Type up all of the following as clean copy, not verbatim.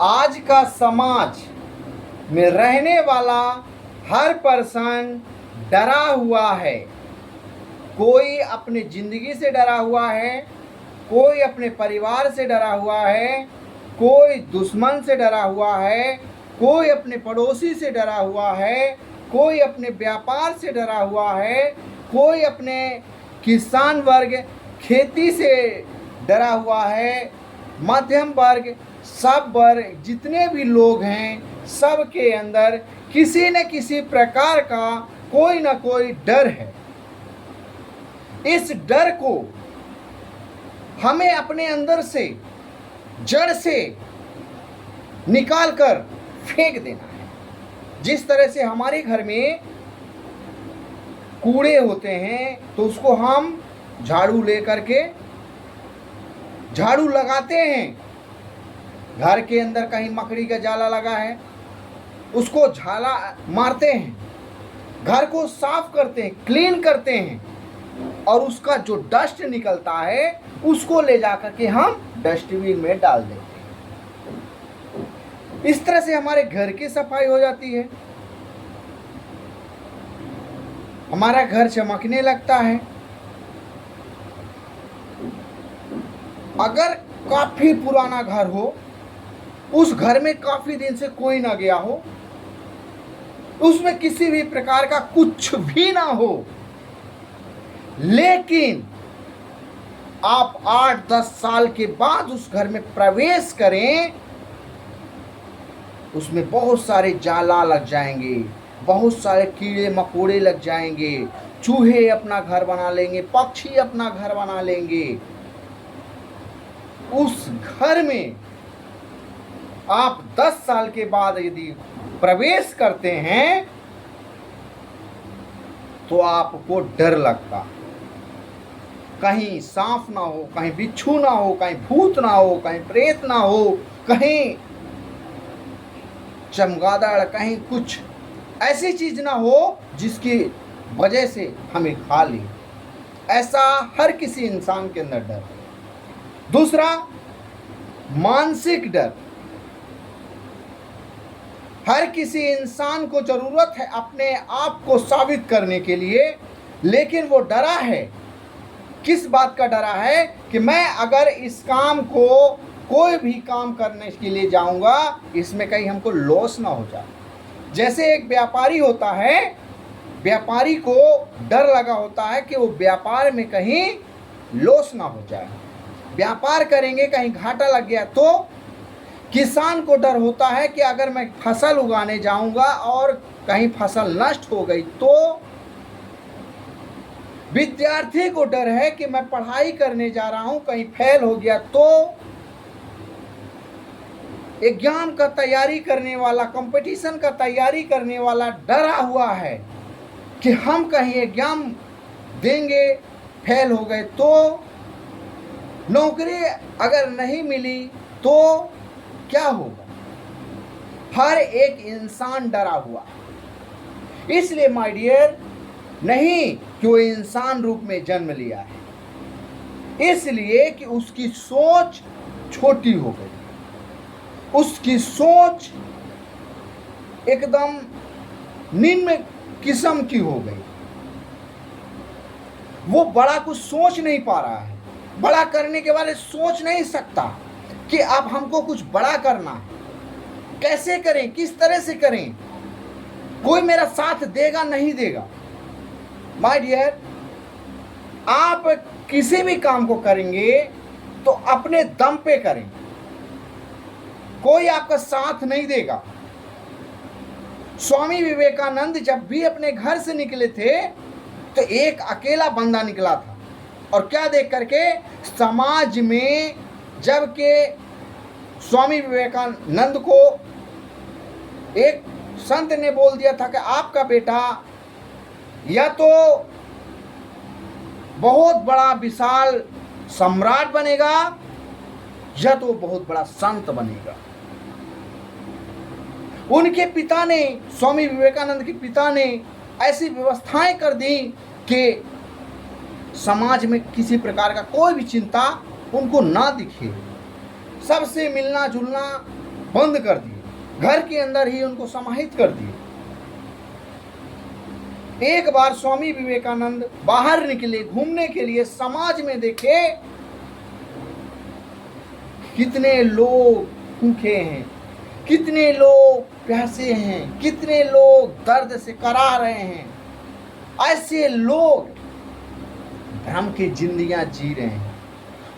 आज का समाज में रहने वाला हर पर्सन डरा हुआ है। कोई अपनी ज़िंदगी से डरा हुआ है, कोई अपने परिवार से डरा हुआ है, कोई दुश्मन से डरा हुआ है, कोई अपने पड़ोसी से डरा हुआ है, कोई अपने व्यापार से डरा हुआ है, कोई अपने किसान वर्ग खेती से डरा हुआ है, मध्यम वर्ग, सब वर्ग जितने भी लोग हैं सब के अंदर किसी न किसी प्रकार का कोई ना कोई डर है। इस डर को हमें अपने अंदर से जड़ से निकाल कर फेंक देना है। जिस तरह से हमारे घर में कूड़े होते हैं तो उसको हम झाड़ू लेकर के झाड़ू लगाते हैं। घर के अंदर कहीं मकड़ी का जाला लगा है उसको झाला मारते हैं, घर को साफ करते हैं, क्लीन करते हैं और उसका जो डस्ट निकलता है उसको ले जाकर के हम डस्टबिन में डाल देते हैं। इस तरह से हमारे घर की सफाई हो जाती है, हमारा घर चमकने लगता है। अगर काफी पुराना घर हो, उस घर में काफी दिन से कोई ना गया हो, उसमें किसी भी प्रकार का कुछ भी ना हो, लेकिन आप 8-10 साल के बाद उस घर में प्रवेश करें, उसमें बहुत सारे जाला लग जाएंगे, बहुत सारे कीड़े मकोड़े लग जाएंगे, चूहे अपना घर बना लेंगे, पक्षी अपना घर बना लेंगे। उस घर में आप 10 साल के बाद यदि प्रवेश करते हैं तो आपको डर लगता, कहीं सांप ना हो, कहीं बिच्छू ना हो, कहीं भूत ना हो, कहीं प्रेत ना हो, कहीं चमगादड़, कहीं कुछ ऐसी चीज ना हो जिसकी वजह से हमें खा ले। ऐसा हर किसी इंसान के अंदर डर। दूसरा, मानसिक डर। हर किसी इंसान को जरूरत है अपने आप को साबित करने के लिए, लेकिन वो डरा है। किस बात का डरा है कि मैं अगर इस काम को कोई भी काम करने के लिए जाऊंगा, इसमें कहीं हमको लॉस ना हो जाए। जैसे एक व्यापारी होता है, व्यापारी को डर लगा होता है कि वो व्यापार में कहीं लॉस ना हो जाए। व्यापार करेंगे कहीं घाटा लग गया तो किसान को डर होता है कि अगर मैं फसल उगाने जाऊंगा और कहीं फसल नष्ट हो गई तो। विद्यार्थी को डर है कि मैं पढ़ाई करने जा रहा हूं, कहीं फेल हो गया तो। एग्जाम का तैयारी करने वाला, कंपटीशन का तैयारी करने वाला डरा हुआ है कि हम कहीं एग्जाम देंगे, फेल हो गए तो, नौकरी अगर नहीं मिली तो क्या होगा। हर एक इंसान डरा हुआ है। इसलिए माय डियर, नहीं कि वो इंसान रूप में जन्म लिया है, इसलिए कि उसकी सोच छोटी हो गई, उसकी सोच एकदम निम्न किस्म की हो गई। वो बड़ा कुछ सोच नहीं पा रहा है, बड़ा करने के बारे सोच नहीं सकता कि अब हमको कुछ बड़ा करना है, कैसे करें, किस तरह से करें, कोई मेरा साथ देगा नहीं देगा। माय डियर, आप किसी भी काम को करेंगे तो अपने दम पे करें, कोई आपका साथ नहीं देगा। स्वामी विवेकानंद जब भी अपने घर से निकले थे तो एक अकेला बंदा निकला था, और क्या देख करके, समाज में जबकि स्वामी विवेकानंद को एक संत ने बोल दिया था कि आपका बेटा या तो बहुत बड़ा विशाल सम्राट बनेगा या तो बहुत बड़ा संत बनेगा। उनके पिता ने, स्वामी विवेकानंद के पिता ने ऐसी व्यवस्थाएं कर दी कि समाज में किसी प्रकार का कोई भी चिंता उनको ना दिखे, सबसे मिलना जुलना, बंद कर दिए, घर के अंदर ही उनको समाहित कर दिए। एक बार स्वामी विवेकानंद बाहर निकले घूमने के लिए, समाज में देखे कितने लोग भूखे हैं, कितने लोग प्यासे हैं, कितने लोग दर्द से करा रहे हैं। ऐसे लोग भ्रम की जिंदगियां जी रहे हैं।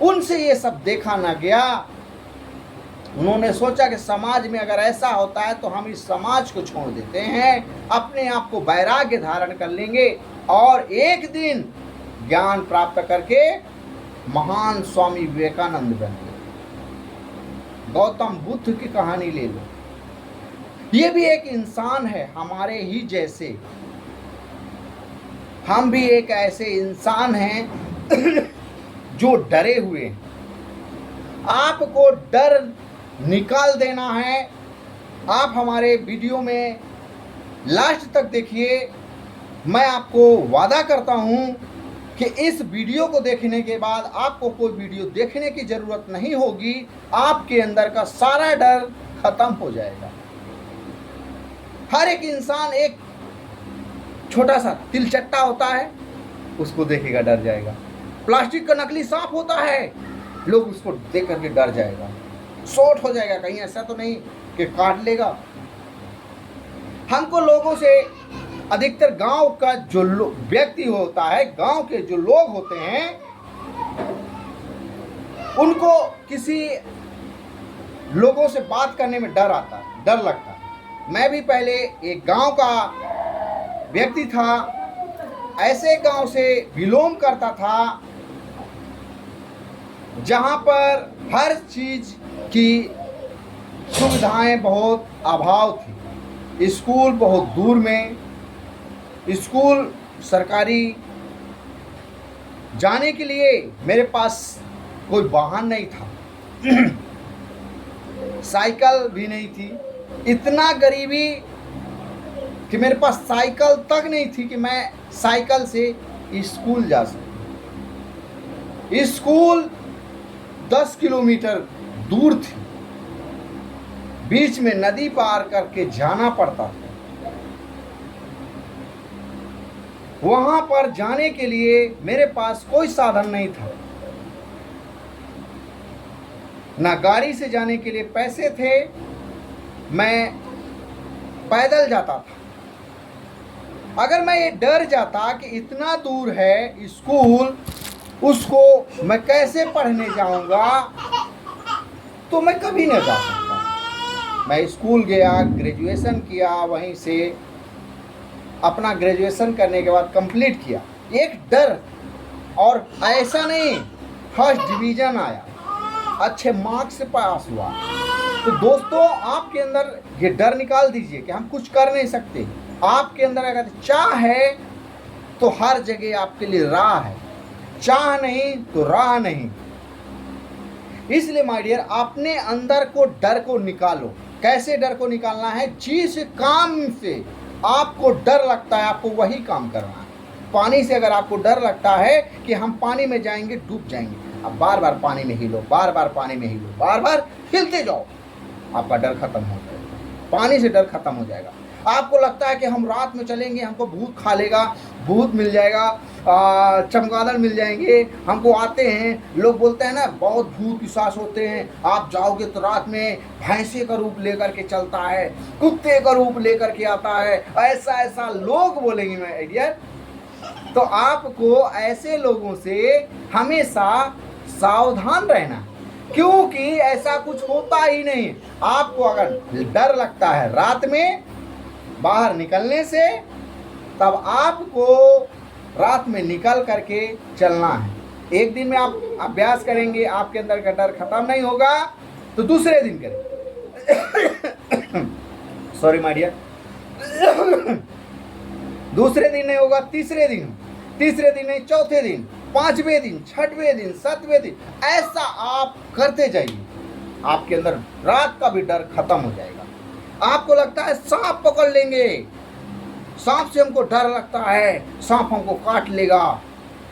उनसे ये सब देखा ना गया। उन्होंने सोचा कि समाज में अगर ऐसा होता है तो हम इस समाज को छोड़ देते हैं, अपने आप को वैराग्य धारण कर लेंगे और एक दिन ज्ञान प्राप्त करके महान स्वामी विवेकानंद बन गए। गौतम बुद्ध की कहानी ले लो, ये भी एक इंसान है हमारे ही जैसे। हम भी एक ऐसे इंसान हैं जो डरे हुए हैं। आपको डर निकाल देना है। आप हमारे वीडियो में लास्ट तक देखिए। मैं आपको वादा करता हूं कि इस वीडियो को देखने के बाद आपको कोई वीडियो देखने की ज़रूरत नहीं होगी। आपके अंदर का सारा डर खत्म हो जाएगा। हर एक इंसान एक छोटा सा तिलचट्टा होता है, उसको देखेगा डर जाएगा। प्लास्टिक का नकली सांप होता है, लोग उसको देख करके डर जाएगा, शॉर्ट हो जाएगा, कहीं ऐसा तो नहीं कि काट लेगा। हमको लोगों से अधिकतर गांव का जो व्यक्ति होता है, गांव के जो लोग होते हैं, उनको किसी लोगों से बात करने में डर आता है, डर लगता है। मैं भी पहले एक गांव का व्यक्ति था, ऐसे गांव से बिलोंग करता था जहां पर हर चीज की सुविधाएं बहुत अभाव थी। स्कूल बहुत दूर में, स्कूल सरकारी जाने के लिए मेरे पास कोई वाहन नहीं था, साइकिल भी नहीं थी। इतना गरीबी कि मेरे पास साइकिल तक नहीं थी कि मैं साइकिल से स्कूल जा सकूं। स्कूल 10 किलोमीटर दूर थी, बीच में नदी पार करके जाना पड़ता था। वहां पर जाने के लिए मेरे पास कोई साधन नहीं था, ना गाड़ी से जाने के लिए पैसे थे, मैं पैदल जाता था। अगर मैं ये डर जाता कि इतना दूर है स्कूल, उसको मैं कैसे पढ़ने जाऊंगा, तो मैं कभी नहीं जा सकता। मैं स्कूल गया, ग्रेजुएशन किया, वहीं से अपना ग्रेजुएशन करने के बाद कंप्लीट किया। एक डर, और ऐसा नहीं फर्स्ट डिवीज़न आया, अच्छे मार्क्स से पास हुआ। तो दोस्तों, आपके अंदर ये डर निकाल दीजिए कि हम कुछ कर नहीं सकते। आपके अंदर अगर चाह है तो हर जगह आपके लिए राह है, चाह नहीं तो राह नहीं। इसलिए माय डियर, अपने अंदर को डर को निकालो। कैसे डर को निकालना है? जिस काम से आपको डर लगता है आपको वही काम करना है। पानी से अगर आपको डर लगता है कि हम पानी में जाएंगे, डूब जाएंगे, अब बार बार पानी में हिलो, बार बार पानी में हिलो, बार बार हिलते जाओ, आपका डर खत्म हो जाएगा। पानी से डर खत्म हो जाएगा। आपको लगता है कि हम रात में चलेंगे, हमको भूत खा लेगा, भूत मिल जाएगा, चमगादड़ मिल जाएंगे, हमको आते हैं, लोग बोलते हैं ना बहुत भूत पिशाच होते हैं, आप जाओगे तो रात में भैंसे का रूप लेकर के चलता है, कुत्ते का रूप लेकर के आता है, ऐसा ऐसा लोग बोलेंगे मैं डियर। तो आपको ऐसे लोगों से हमेशा सावधान रहना, क्योंकि ऐसा कुछ होता ही नहीं। आपको अगर डर लगता है रात में बाहर निकलने से, तब आपको रात में निकल करके चलना है। एक दिन में आप अभ्यास करेंगे, आपके अंदर का डर खत्म नहीं होगा तो दूसरे दिन करेंगे। Sorry my dear. दूसरे दिन नहीं होगा, तीसरे दिन नहीं, चौथे दिन, पांचवें दिन, छठवें दिन, सातवें दिन, ऐसा आप करते जाइए। आपके अंदर रात का भी डर खत्म हो जाएगा। आपको लगता है सांप पकड़ लेंगे, सांप से हमको डर लगता है, सांप हमको काट लेगा,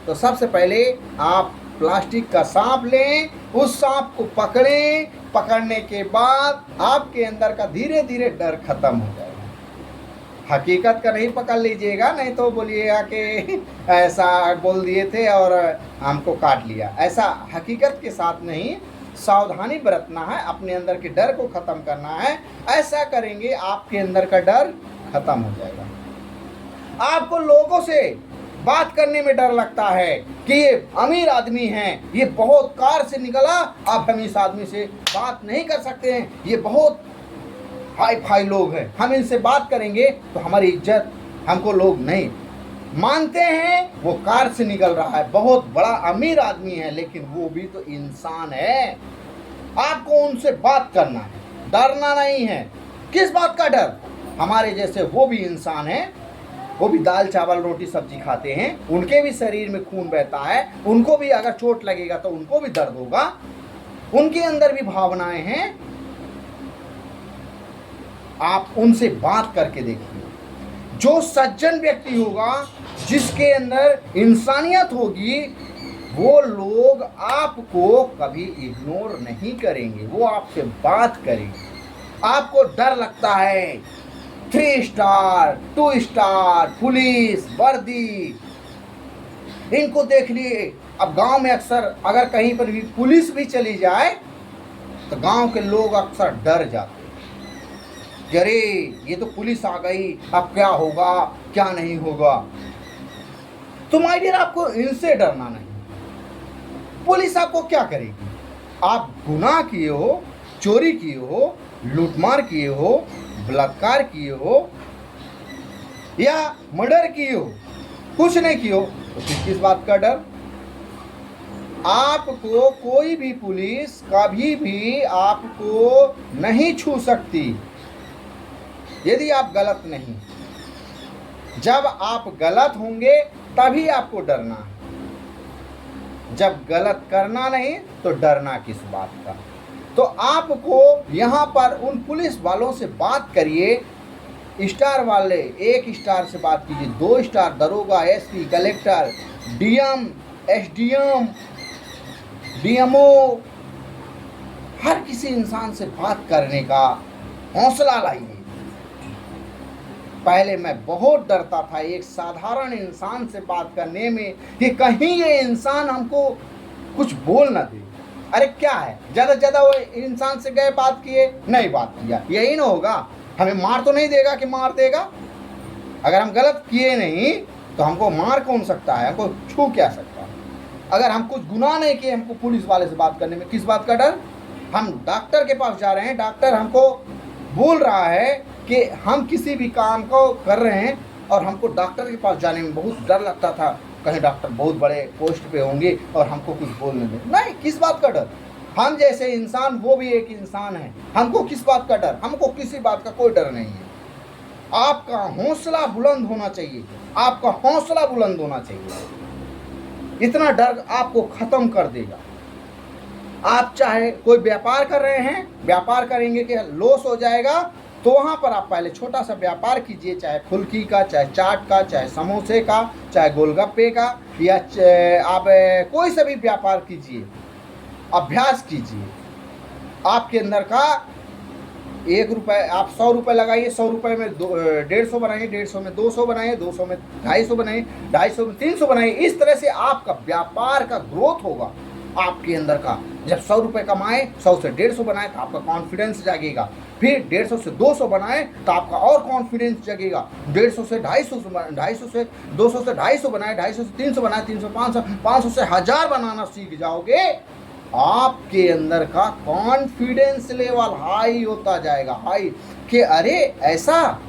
तो सबसे पहले आप प्लास्टिक का सांप लें, उस सांप को पकड़ें, पकड़ने के बाद आपके अंदर का धीरे धीरे डर खत्म हो जाएगा। हकीकत का नहीं पकड़ लीजिएगा, नहीं तो बोलिएगा कि ऐसा बोल दिए थे और हमको काट लिया। ऐसा हकीकत के साथ नहीं, सावधानी बरतना है, अपने अंदर के डर को ख़त्म करना है। ऐसा करेंगे आपके अंदर का डर खत्म हो जाएगा। आपको लोगों से बात करने में डर लगता है कि ये अमीर आदमी हैं, ये बहुत कार से निकला, आप हम इस आदमी से बात नहीं कर सकते हैं, ये बहुत हाई फाई लोग हैं, हम इनसे बात करेंगे तो हमारी इज्जत हमको लोग नहीं मानते हैं। वो कार से निकल रहा है, बहुत बड़ा अमीर आदमी है, लेकिन वो भी तो इंसान है। आपको उनसे बात करना है, डरना नहीं है। किस बात का डर? हमारे जैसे वो भी इंसान है, वो भी दाल चावल रोटी सब्जी खाते हैं, उनके भी शरीर में खून बहता है, उनको भी अगर चोट लगेगा तो उनको भी दर्द होगा, उनके अंदर भी भावनाएं हैं। आप उनसे बात करके देखिए। जो सज्जन व्यक्ति होगा, जिसके अंदर इंसानियत होगी, वो लोग आपको कभी इग्नोर नहीं करेंगे, वो आपसे बात करेंगे। आपको डर लगता है, 3 स्टार 2 स्टार पुलिस वर्दी, इनको देख लिए। अब गांव में अक्सर अगर कहीं पर भी पुलिस भी चली जाए तो गांव के लोग अक्सर डर जाते हैं, अरे ये तो पुलिस आ गई, अब क्या होगा क्या नहीं होगा। तो माय डियर, आपको इनसे डरना नहीं। पुलिस आपको क्या करेगी? आप गुनाह किए हो, चोरी किए हो, लूटमार किए हो, बलात्कार किए हो या मर्डर किए हो, कुछ नहीं किए हो, तो फिर किस बात का डर? आपको कोई भी पुलिस कभी भी आपको नहीं छू सकती यदि आप गलत नहीं। जब आप गलत होंगे तभी आपको डरना है, जब गलत करना नहीं तो डरना किस बात का? तो आपको यहाँ पर उन पुलिस वालों से बात करिए, स्टार वाले 1 स्टार से बात कीजिए, 2 स्टार दरोगा, SP, collector, DM, SDM, DMO, हर किसी इंसान से बात करने का हौसला लाइए। पहले मैं बहुत डरता था एक साधारण इंसान से बात करने में कि कहीं ये इंसान हमको कुछ बोल ना दे। अरे क्या है, ज़्यादा से ज़्यादा वो इंसान से गए बात किए, नहीं बात किया, यही ना होगा। हमें मार तो नहीं देगा कि मार देगा? अगर हम गलत किए नहीं तो हमको मार कौन सकता है, हमको छू क्या सकता है? अगर हम कुछ गुनाह नहीं किए, हमको पुलिस वाले से बात करने में किस बात का डर? हम डॉक्टर के पास जा रहे हैं, डॉक्टर हमको बोल रहा है कि हम किसी भी काम को कर रहे हैं और हमको डॉक्टर के पास जाने में बहुत डर लगता था, कहीं डॉक्टर बहुत बड़े पोस्ट पे होंगे और हमको कुछ बोलने दें। नहीं, किस बात का डर? हम जैसे इंसान, वो भी एक इंसान है, हमको किस बात का डर? हमको किसी बात का कोई डर नहीं है। आपका हौसला बुलंद होना चाहिए, आपका हौसला बुलंद होना चाहिए। इतना डर आपको ख़त्म कर देगा। आप चाहे कोई व्यापार कर रहे हैं, व्यापार करेंगे कि लॉस हो जाएगा, तो वहाँ पर आप पहले छोटा सा व्यापार कीजिए, चाहे फुल्की का, चाहे चाट का, चाहे समोसे का, चाहे गोलगप्पे का, या आप कोई सा भी व्यापार कीजिए, अभ्यास कीजिए। आपके अंदर का 1 रुपये, आप 100 रुपये लगाइए, 100 रुपये में 150 बनाइए, 150 में 200 बनाइए, 200 में 250 बनाइए, 250 में 300 बनाइए। इस तरह से आपका व्यापार का ग्रोथ होगा आपके अंदर का। जब 100 रुपये कमाए, 100 से 150 बनाए तो आपका कॉन्फिडेंस जागेगा, फिर 150 से 200 बनाए तो आपका और कॉन्फिडेंस जगेगा, 150 से 250, 250 से 200 से 250 बनाए, 250 से 300 बनाए, 300 500, 500 से 1000 बनाना सीख जाओगे, आपके अंदर का कॉन्फिडेंस लेवल हाई होता जाएगा, हाई कि अरे ऐसा।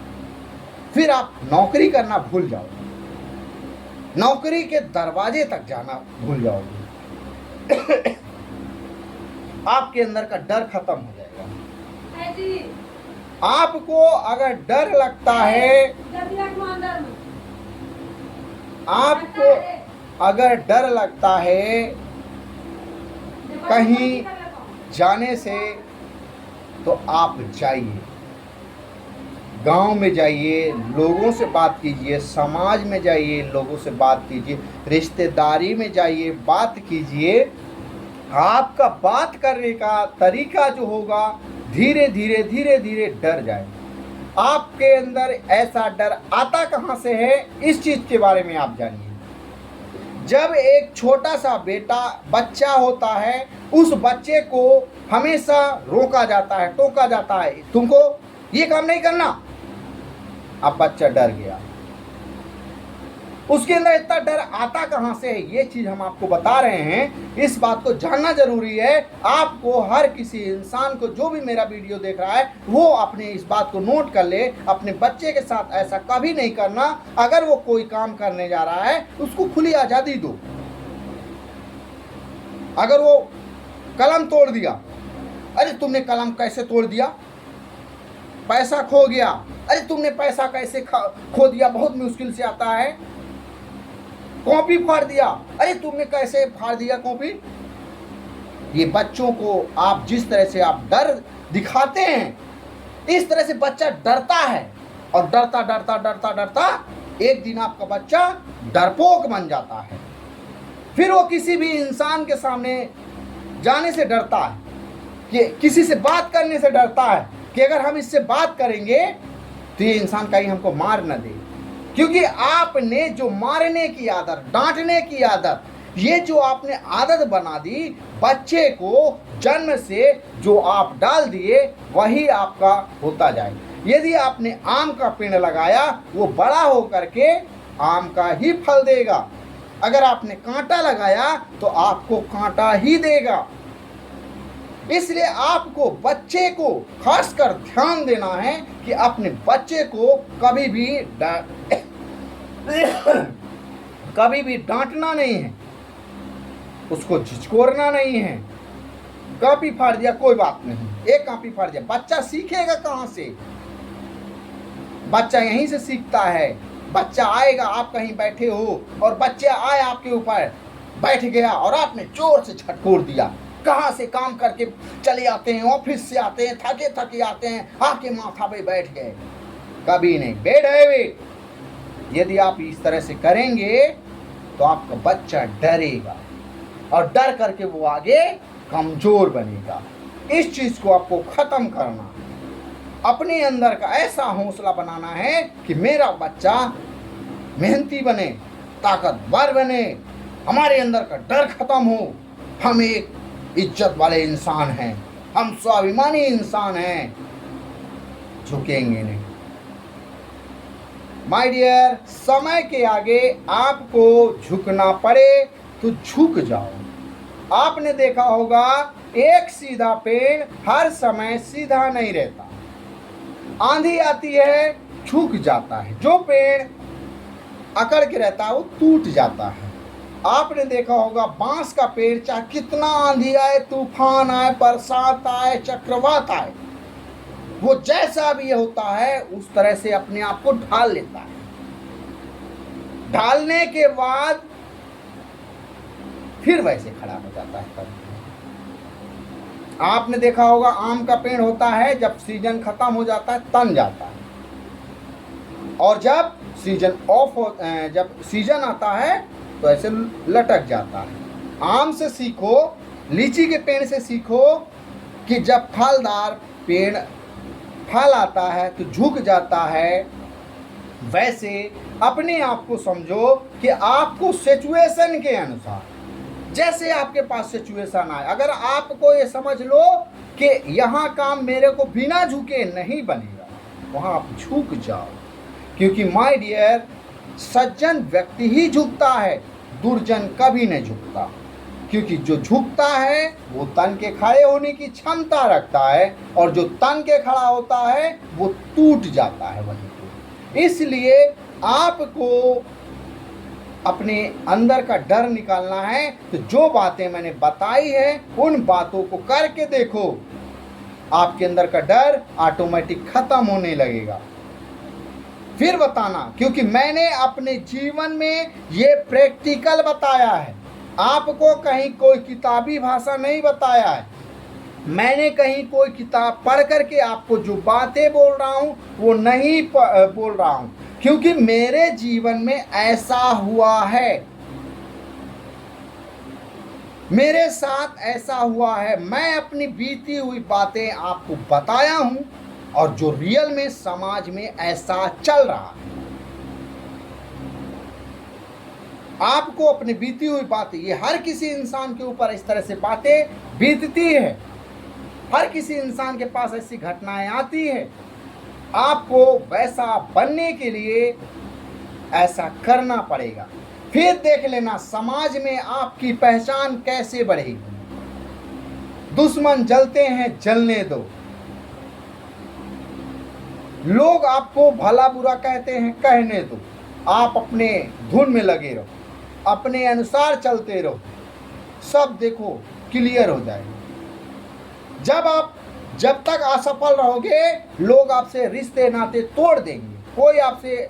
फिर आप नौकरी करना भूल जाओगे, नौकरी के दरवाजे तक जाना भूल जाओगे। आपके अंदर का डर खत्म हो जाएगा। आपको अगर डर लगता है, आपको अगर डर लगता है कहीं जाने से, तो आप जाइए, गांव में जाइए, लोगों से बात कीजिए, समाज में जाइए, लोगों से बात कीजिए, रिश्तेदारी में जाइए, बात कीजिए। आपका बात करने का तरीका जो होगा, धीरे धीरे धीरे धीरे डर जाए। आपके अंदर ऐसा डर आता कहाँ से है, इस चीज़ के बारे में आप जानिए। जब एक छोटा सा बच्चा होता है, उस बच्चे को हमेशा रोका जाता है, टोका जाता है, तुमको ये काम नहीं करना। अब बच्चा डर गया, उसके अंदर इतना डर आता कहां से है, ये चीज हम आपको बता रहे हैं। इस बात को जानना जरूरी है। आपको, हर किसी इंसान को, जो भी मेरा वीडियो देख रहा है, वो अपने इस बात को नोट कर ले। अपने बच्चे के साथ ऐसा कभी नहीं करना। अगर वो कोई काम करने जा रहा है, उसको खुली आजादी दो। अगर वो कलम तोड़ दिया, अरे तुमने कलम कैसे तोड़ दिया? पैसा खो गया, अरे तुमने पैसा कैसे खो दिया? बहुत मुश्किल से आता है। कॉपी फाड़ दिया, अरे तुमने कैसे फाड़ दिया कॉपी? ये बच्चों को आप जिस तरह से आप डर दिखाते हैं, इस तरह से बच्चा डरता है, और डरता डरता डरता डरता एक दिन आपका बच्चा डरपोक बन जाता है। फिर वो किसी भी इंसान के सामने जाने से डरता है, कि किसी से बात करने से डरता है कि अगर हम इससे बात करेंगे तो ये इंसान कहीं हमको मार न दे। क्योंकि आपने जो मारने की आदत, डांटने की आदत, ये जो आपने आदत बना दी, बच्चे को जन्म से जो आप डाल दिए, वही आपका होता जाए। यदि आपने आम का पेड़ लगाया, वो बड़ा होकर के आम का ही फल देगा। अगर आपने कांटा लगाया तो आपको कांटा ही देगा। इसलिए आपको बच्चे को खासकर ध्यान देना है कि अपने बच्चे को कभी भी डांटना नहीं है, उसको झिझकोरना नहीं है। कॉपी फाड़ दिया, कोई बात नहीं, एक कॉपी फाड़ दिया, बच्चा सीखेगा कहाँ से? बच्चा यहीं से सीखता है। बच्चा आएगा, आप कहीं बैठे हो और बच्चा आए आपके ऊपर, बैठ गया और आपने जोर से झटकोर दिया। कहाँ से काम करके चले आते हैं, ऑफिस से आते हैं, थके थके आते हैं, आके माथा पे बैठ गए। कभी नहीं बैठे। यदि आप इस तरह से करेंगे तो आपका बच्चा डरेगा, और डर करके वो आगे कमजोर बनेगा। इस चीज को आपको खत्म करना, अपने अंदर का ऐसा हौसला बनाना है कि मेरा बच्चा मेहनती बने, ताकतवर बने, हमारे अंदर का डर खत्म हो। हम एक इज्जत वाले इंसान हैं, हम स्वाभिमानी इंसान हैं, झुकेंगे नहीं। माय डियर, समय के आगे आपको झुकना पड़े तो झुक जाओ। आपने देखा होगा, एक सीधा पेड़ हर समय सीधा नहीं रहता, आंधी आती है झुक जाता है। जो पेड़ अकड़ के रहता है वो टूट जाता है। आपने देखा होगा, बांस का पेड़ चाहे कितना आंधी आए, तूफान आए, बरसात आए, चक्रवात आए, वो जैसा भी होता है उस तरह से अपने आप को ढाल लेता है। ढालने के बाद फिर वैसे खड़ा हो जाता है। आपने देखा होगा, आम का पेड़ होता है, जब सीजन खत्म हो जाता है तन जाता है, और जब जब सीजन आता है तो ऐसे लटक जाता है। आम से सीखो, लीची के पेड़ से सीखो कि जब फलदार पेड़ फल आता है तो झुक जाता है। वैसे अपने आप को समझो कि आपको सिचुएशन के अनुसार, जैसे आपके पास सिचुएशन आए, अगर आपको ये समझ लो कि यहाँ काम मेरे को बिना झुके नहीं बनेगा, वहाँ आप झुक जाओ। क्योंकि माय डियर, सज्जन व्यक्ति ही झुकता है, दुर्जन कभी नहीं झुकता। क्योंकि जो झुकता है वो तन के खड़े होने की क्षमता रखता है, और जो तन के खड़ा होता है वो टूट जाता है वहीं पे। इसलिए आपको अपने अंदर का डर निकालना है। तो जो बातें मैंने बताई है, उन बातों को करके देखो, आपके अंदर का डर ऑटोमेटिक खत्म होने लगेगा। फिर बताना, क्योंकि मैंने अपने जीवन में ये प्रैक्टिकल बताया है, आपको कहीं कोई किताबी भाषा नहीं बताया है। मैंने कहीं कोई किताब पढ़ करके आपको जो बातें बोल रहा हूं वो नहीं बोल रहा हूं, क्योंकि मेरे जीवन में ऐसा हुआ है, मेरे साथ ऐसा हुआ है। मैं अपनी बीती हुई बातें आपको बताया हूं और जो रियल में समाज में ऐसा चल रहा है। आपको अपनी बीती हुई बातें, ये हर किसी इंसान के ऊपर इस तरह से बातें बीतती है, हर किसी इंसान के पास ऐसी घटनाएं आती है। आपको वैसा बनने के लिए ऐसा करना पड़ेगा। फिर देख लेना समाज में आपकी पहचान कैसे बढ़ेगी। दुश्मन जलते हैं, जलने दो। लोग आपको भला बुरा कहते हैं, कहने दो। आप अपने धुन में लगे रहो, अपने अनुसार चलते रहो, सब देखो क्लियर हो जाएगा। जब तक असफल रहोगे, लोग आपसे रिश्ते नाते तोड़ देंगे, कोई आपसे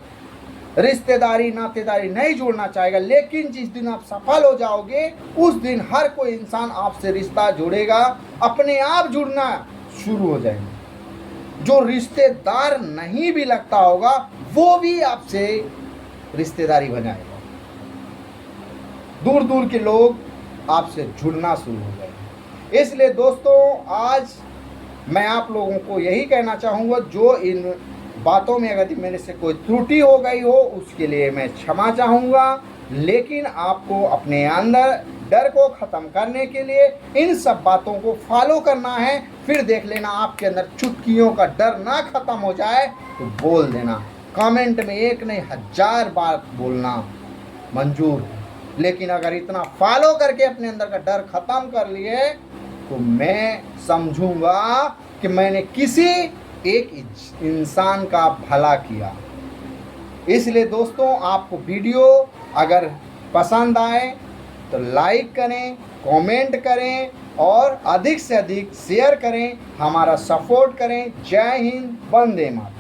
रिश्तेदारी नातेदारी नहीं जोड़ना चाहेगा। लेकिन जिस दिन आप सफल हो जाओगे, उस दिन हर कोई इंसान आपसे रिश्ता जोड़ेगा, अपने आप जुड़ना शुरू हो जाएगा। जो रिश्तेदार नहीं भी लगता होगा, वो भी आपसे रिश्तेदारी बनाएगा। दूर दूर के लोग आपसे जुड़ना शुरू हो जाएंगे। इसलिए दोस्तों, आज मैं आप लोगों को यही कहना चाहूँगा, जो इन बातों में अगर मेरे से कोई त्रुटि हो गई हो, उसके लिए मैं क्षमा चाहूँगा। लेकिन आपको अपने अंदर डर को ख़त्म करने के लिए इन सब बातों को फॉलो करना है। फिर देख लेना, आपके अंदर चुटकियों का डर ना ख़त्म हो जाए तो बोल देना। कमेंट में एक नहीं 1000 बार बोलना मंजूर है। लेकिन अगर इतना फॉलो करके अपने अंदर का डर ख़त्म कर लिए, तो मैं समझूंगा कि मैंने किसी एक इंसान का भला किया। इसलिए दोस्तों, आपको वीडियो अगर पसंद आए तो लाइक करें, कमेंट करें और अधिक से अधिक शेयर करें, हमारा सपोर्ट करें। जय हिंद, वंदे मातरम।